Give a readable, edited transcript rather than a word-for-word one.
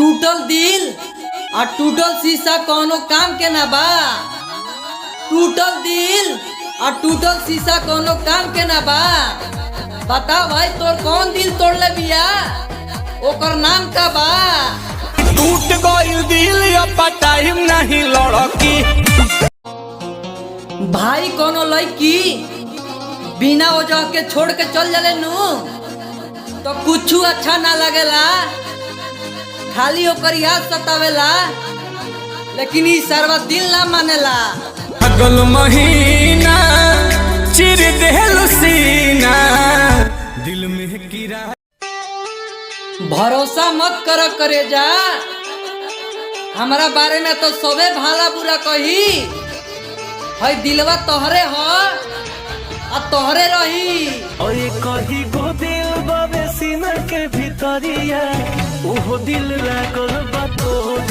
टूटल दिल और टूटल शीशा कोनो काम के ना बा। टूटल दिल और टूटल शीशा कोनो काम के ना बा। बता भाई तोर कौन दिल तोड़ले बिया, ओकर नाम का बा। टूट गइल दिल अब टाइम नहीं लड़की। भाई कोनो लड़की बिना वजह के छोड़ के चल जाले नु तो कुछ अच्छा ना लगेला, खाली ओकर याद सतावेला, लेकिन ई सरवा दिल ना मानेला। अगल महीना चिर देहलु सीना दिल में कीड़ा। भरोसा मत कर करे जा, हमारा बारे में तो सबे भाला बुरा कही। है दिलवा तोहरे हो आ तोहरे रही। ओए कही गो दिल बाबे सीना के भीतरिया, ओहो दिल लागल बा तोर